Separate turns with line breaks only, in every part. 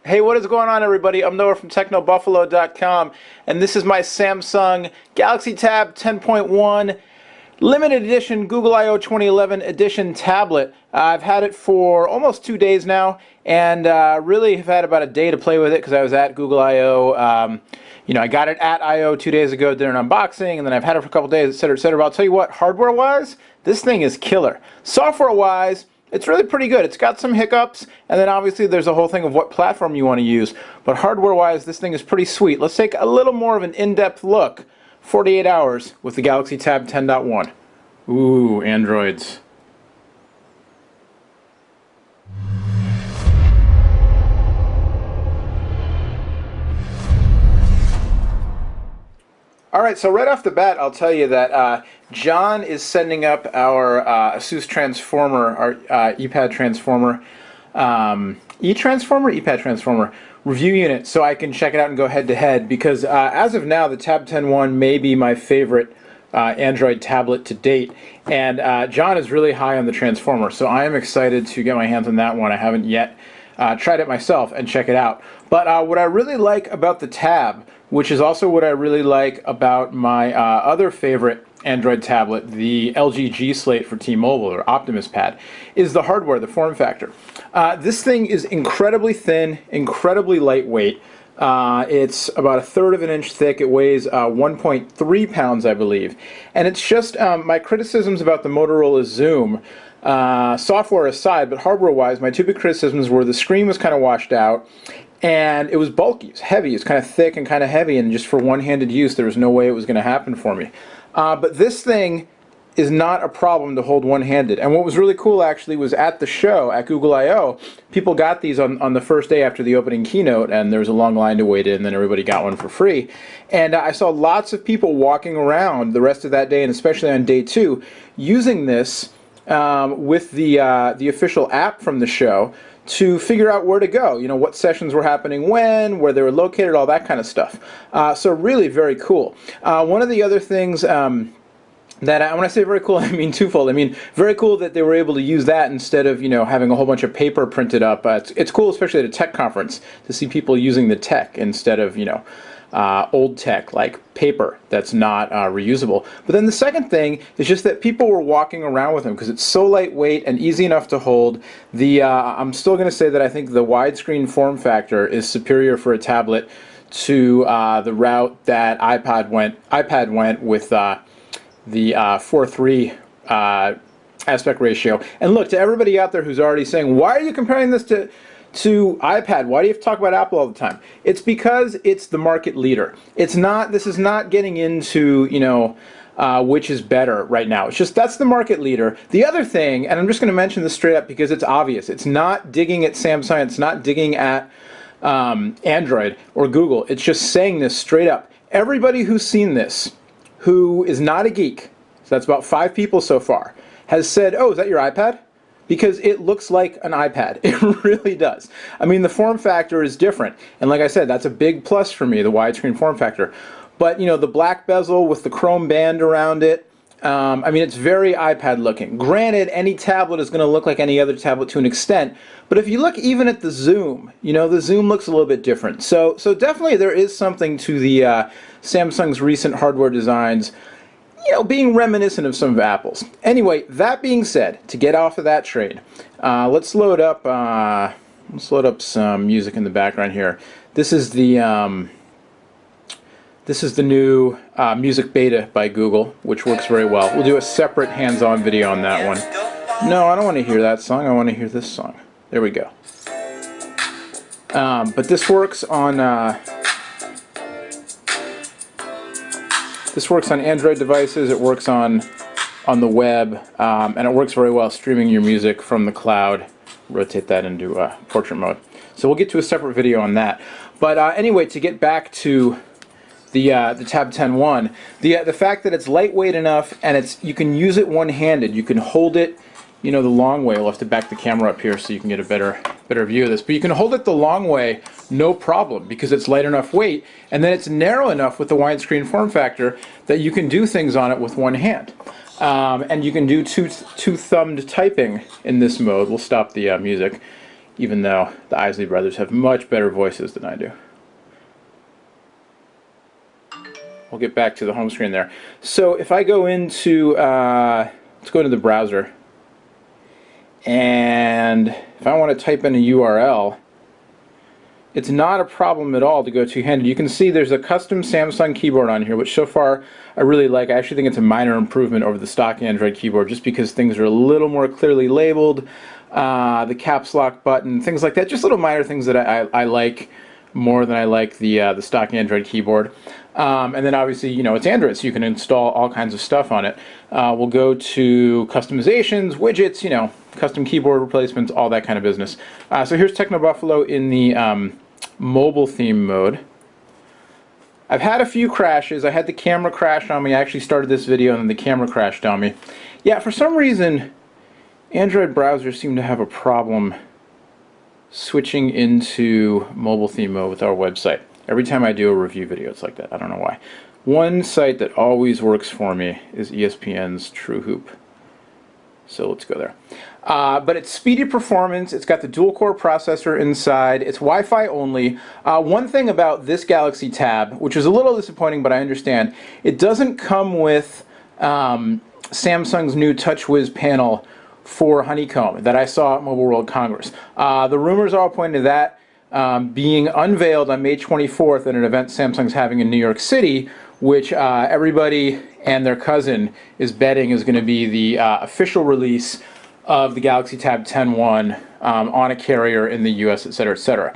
Hey, what is going on, everybody? I'm Noah from TechnoBuffalo.com, and this is my Samsung Galaxy Tab 10.1 limited edition Google I/O 2011 edition tablet. I've had it for almost 2 days now, and really have had about a day to play with it because I was at Google I/O. I got it at I/O 2 days ago, did an unboxing, and then I've had it for a couple days, etc., etc. But I'll tell you what, hardware-wise, this thing is killer. Software-wise, it's really pretty good. It's got some hiccups, and then obviously there's a whole thing of what platform you want to use. But hardware-wise, this thing is pretty sweet. Let's take a little more of an in-depth look. 48 hours with the Galaxy Tab 10.1. Ooh, Androids. Alright, so right off the bat, I'll tell you that John is sending up our ASUS Transformer, our ePad Transformer, eTransformer? ePad Transformer review unit, so I can check it out and go head-to-head, because as of now, the Tab 10.1 may be my favorite Android tablet to date, and John is really high on the Transformer, so I am excited to get my hands on that one. I haven't yet tried it myself and check it out. But what I really like about the Tab, which is also what I really like about my other favorite Android tablet, the LG G Slate for T-Mobile, or Optimus Pad, is the hardware, the form factor. This thing is incredibly thin, incredibly lightweight. It's about 1/3 of an inch thick. It weighs 1.3 pounds, I believe. And it's just my criticisms about the Motorola Zoom, software aside, but hardware-wise, my two big criticisms were the screen was kind of washed out, and it was bulky, it's heavy, it's kind of thick and kind of heavy, and just for one-handed use, there was no way it was going to happen for me. But this thing is not a problem to hold one-handed. And what was really cool, actually, was at the show, at Google I/O, people got these on the first day after the opening keynote, and there was a long line to wait in, and then everybody got one for free. And I saw lots of people walking around the rest of that day, and especially on day 2, using this with the official app from the show to figure out where to go, you know, what sessions were happening when, where they were located, all that kind of stuff. So really very cool. One of the other things that when I say very cool, I mean twofold. I mean, very cool that they were able to use that instead of, you know, having a whole bunch of paper printed up. It's cool, especially at a tech conference, to see people using the tech instead of, you know, old tech like paper that's not reusable. But then the second thing is just that people were walking around with them because it's so lightweight and easy enough to hold. I'm still going to say that I think the widescreen form factor is superior for a tablet to the route that iPad went with the 4:3 aspect ratio. And look, to everybody out there who's already saying, why are you comparing this to iPad? Why do you have to talk about Apple all the time? It's because it's the market leader. It's not, this is not getting into, you know, which is better right now. It's just that's the market leader. The other thing, and I'm just going to mention this straight up because it's obvious, it's not digging at Samsung, it's not digging at Android or Google. It's just saying this straight up. Everybody who's seen this, who is not a geek, so that's about 5 people so far, has said, oh, is that your iPad? Because it looks like an iPad. It really does. I mean, the form factor is different. And like I said, that's a big plus for me, the widescreen form factor. But, you know, the black bezel with the chrome band around it, I mean, it's very iPad looking. Granted, any tablet is going to look like any other tablet to an extent. But if you look even at the Zoom, you know, the Zoom looks a little bit different. So definitely there is something to the Samsung's recent hardware designs, you know, being reminiscent of some of Apple's. Anyway, that being said, to get off of that train, let's load up some music in the background here. This is the new music beta by Google, which works very well. We'll do a separate hands-on video on that one. No, I don't want to hear that song. I want to hear this song. There we go. But this works on Android devices. It works on the web, and it works very well streaming your music from the cloud. Rotate that into portrait mode. So we'll get to a separate video on that. But anyway, to get back to the Tab 10.1, the fact that it's lightweight enough and you can use it one-handed. You can hold it, you know, the long way. We'll have to back the camera up here so you can get a better view of this. But you can hold it the long way, no problem, because it's light enough weight, and then it's narrow enough with the widescreen form factor that you can do things on it with one hand. And you can do two-thumbed typing in this mode. We'll stop the music. even though the Isley brothers have much better voices than I do. We'll get back to the home screen there. So if I go into, let's go into the browser, and if I want to type in a URL, it's not a problem at all to go two-handed. You can see there's a custom Samsung keyboard on here, which so far I really like. I actually think it's a minor improvement over the stock Android keyboard, just because things are a little more clearly labeled, the caps lock button, things like that. Just little minor things that I like more than I like the stock Android keyboard. And then obviously, you know, it's Android, so you can install all kinds of stuff on it. We'll go to customizations, widgets, you know, custom keyboard replacements, all that kind of business. So here's Techno Buffalo in the mobile theme mode. I've had a few crashes. I had the camera crash on me. I actually started this video and then the camera crashed on me. Yeah, for some reason, Android browsers seem to have a problem switching into mobile theme mode with our website. Every time I do a review video, it's like that. I don't know why. One site that always works for me is ESPN's TrueHoop. So let's go there. But it's speedy performance. It's got the dual-core processor inside. It's Wi-Fi only. One thing about this Galaxy Tab, which is a little disappointing, but I understand, it doesn't come with Samsung's new TouchWiz panel for Honeycomb that I saw at Mobile World Congress. The rumors all point to that being unveiled on May 24th at an event Samsung's having in New York City, which everybody and their cousin is betting is going to be the official release of the Galaxy Tab 10.1 on a carrier in the US, etc., etc.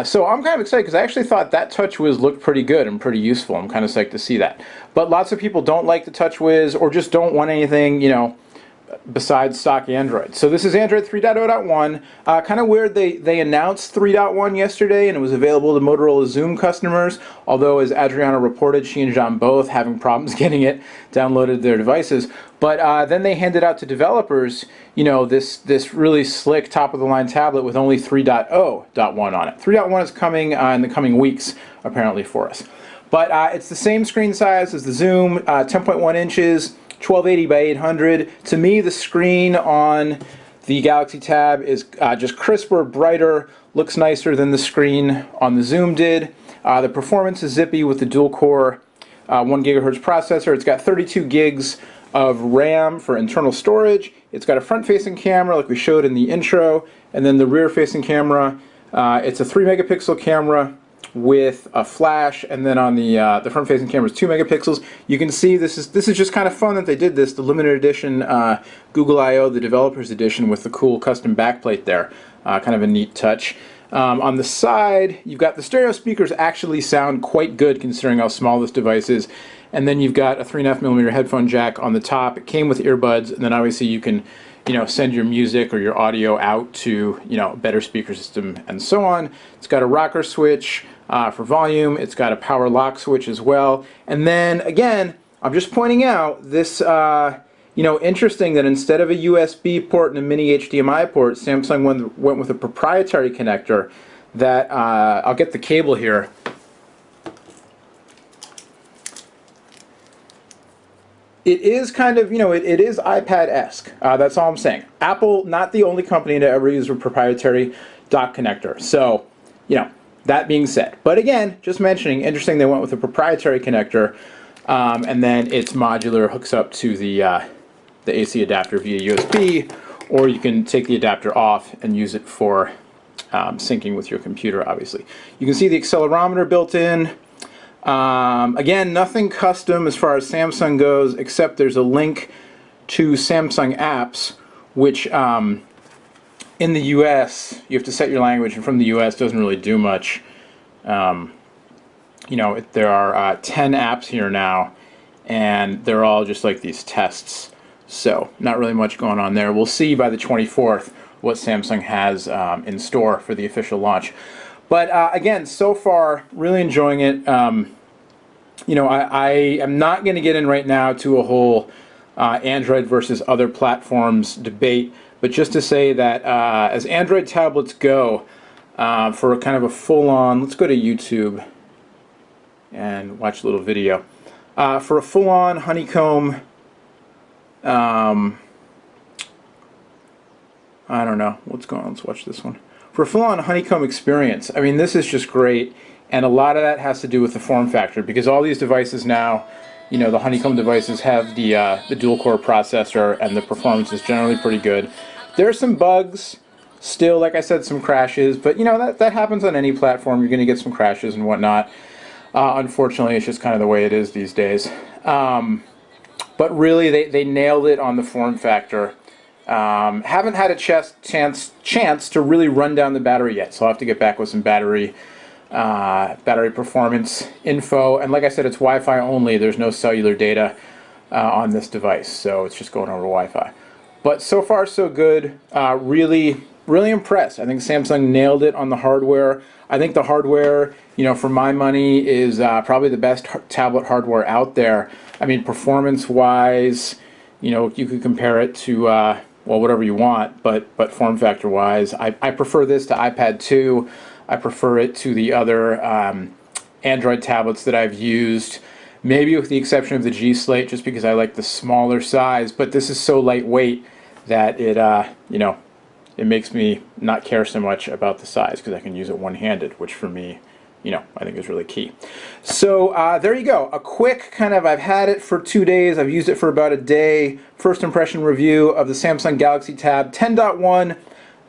So I'm kind of excited because I actually thought that TouchWiz looked pretty good and pretty useful. I'm kind of psyched to see that. But lots of people don't like the TouchWiz or just don't want anything, you know, besides stock Android. So this is Android 3.0.1. Kind of weird they announced 3.1 yesterday and it was available to Motorola Xoom customers, although as Adriana reported, she and John both having problems getting it downloaded to their devices. But then they handed out to developers, you know, this really slick top-of-the-line tablet with only 3.0.1 on it. 3.1 is coming in the coming weeks, apparently, for us. But it's the same screen size as the Xoom, 10.1 inches, 1280 by 800. To me, the screen on the Galaxy Tab is just crisper, brighter, looks nicer than the screen on the Xoom did. The performance is zippy with the dual-core 1 gigahertz processor. It's got 32 gigs of RAM for internal storage. It's got a front-facing camera like we showed in the intro, and then the rear-facing camera. It's a 3 megapixel camera with a flash, and then on the front-facing camera is 2 megapixels. You can see this is just kind of fun that they did this. The limited edition Google I/O, the developers edition, with the cool custom backplate there. Kind of a neat touch. On the side, you've got the stereo speakers actually sound quite good considering how small this device is. And then you've got a 3.5mm headphone jack on the top. It came with earbuds, and then obviously you can, you know, send your music or your audio out to, you know, a better speaker system and so on. It's got a rocker switch for volume. It's got a power lock switch as well. And then again, I'm just pointing out this, you know, interesting that instead of a USB port and a mini HDMI port, Samsung went with a proprietary connector that, I'll get the cable here. It is kind of, you know, it is iPad-esque. That's all I'm saying. Apple, not the only company to ever use a proprietary dock connector. So, you know, that being said. But again, just mentioning, interesting they went with a proprietary connector, and then it's modular, hooks up to the AC adapter via USB, or you can take the adapter off and use it for syncing with your computer, obviously. You can see the accelerometer built in. Again, nothing custom as far as Samsung goes, except there's a link to Samsung apps, which in the US, you have to set your language, and from the US doesn't really do much. You know, there are 10 apps here now, and they're all just like these tests. So, not really much going on there. We'll see by the 24th what Samsung has in store for the official launch. But again, so far, really enjoying it. You know, I am not going to get in right now to a whole Android versus other platforms debate, but just to say that as Android tablets go, for kind of a full-on, let's go to YouTube and watch a little video. For a full-on Honeycomb, I don't know what's going on. Let's watch this one. for a full-on honeycomb experience. I mean, this is just great, and a lot of that has to do with the form factor, because all these devices now, you know, the honeycomb devices have the dual-core processor, and the performance is generally pretty good. There are some bugs still, like I said, some crashes, but you know, that happens on any platform. You're going to get some crashes and whatnot. Unfortunately, it's just kind of the way it is these days. But really, they nailed it on the form factor. Haven't had a chance to really run down the battery yet, so I'll have to get back with some battery performance info. And like I said, it's Wi-Fi only. There's no cellular data on this device, so it's just going over Wi-Fi. But so far, so good. Really impressed. I think Samsung nailed it on the hardware. I think the hardware, you know, for my money, is probably the best tablet hardware out there. I mean, performance-wise, you know, you could compare it to, well, whatever you want, but form factor-wise, I prefer this to iPad 2. I prefer it to the other Android tablets that I've used, maybe with the exception of the G Slate, just because I like the smaller size. But this is so lightweight that it, you know, it makes me not care so much about the size, because I can use it one-handed, which for me, you know, I think is really key. So there you go. A quick kind of, I've had it for 2 days. I've used it for about a day. First impression review of the Samsung Galaxy Tab 10.1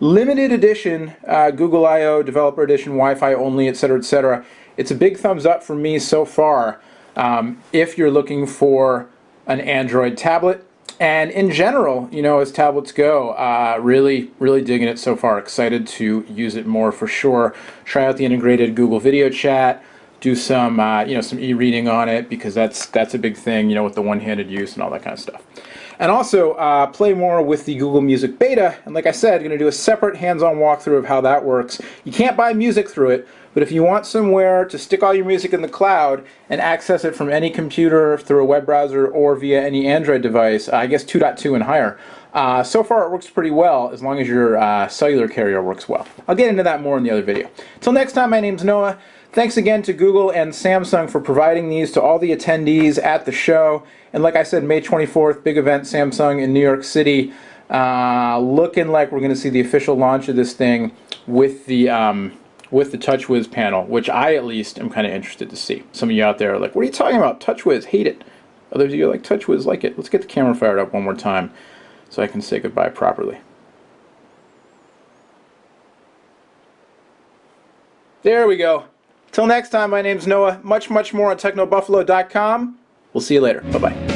limited edition, Google I/O developer edition, Wi-Fi only, etc., etc. It's a big thumbs up for me so far. If you're looking for an Android tablet, and in general, you know, as tablets go, really digging it so far. Excited to use it more for sure. Try out the integrated Google Video Chat. Do some, you know, some e-reading on it, because that's a big thing, you know, with the one-handed use and all that kind of stuff. And also play more with the Google Music Beta. And like I said, I'm going to do a separate hands-on walkthrough of how that works. You can't buy music through it, but if you want somewhere to stick all your music in the cloud and access it from any computer through a web browser or via any Android device, I guess 2.2 and higher, so far it works pretty well, as long as your cellular carrier works well. I'll get into that more in the other video. Until next time, my name's Noah. Thanks again to Google and Samsung for providing these to all the attendees at the show. And like I said, May 24th, big event, Samsung in New York City. Looking like we're going to see the official launch of this thing with the TouchWiz panel, which I at least am kind of interested to see. Some of you out there are like, what are you talking about? TouchWiz, hate it. Others of you are like, TouchWiz, like it. Let's get the camera fired up one more time so I can say goodbye properly. There we go. Till next time, my name's Noah. Much more on TechnoBuffalo.com. We'll see you later. Bye-bye.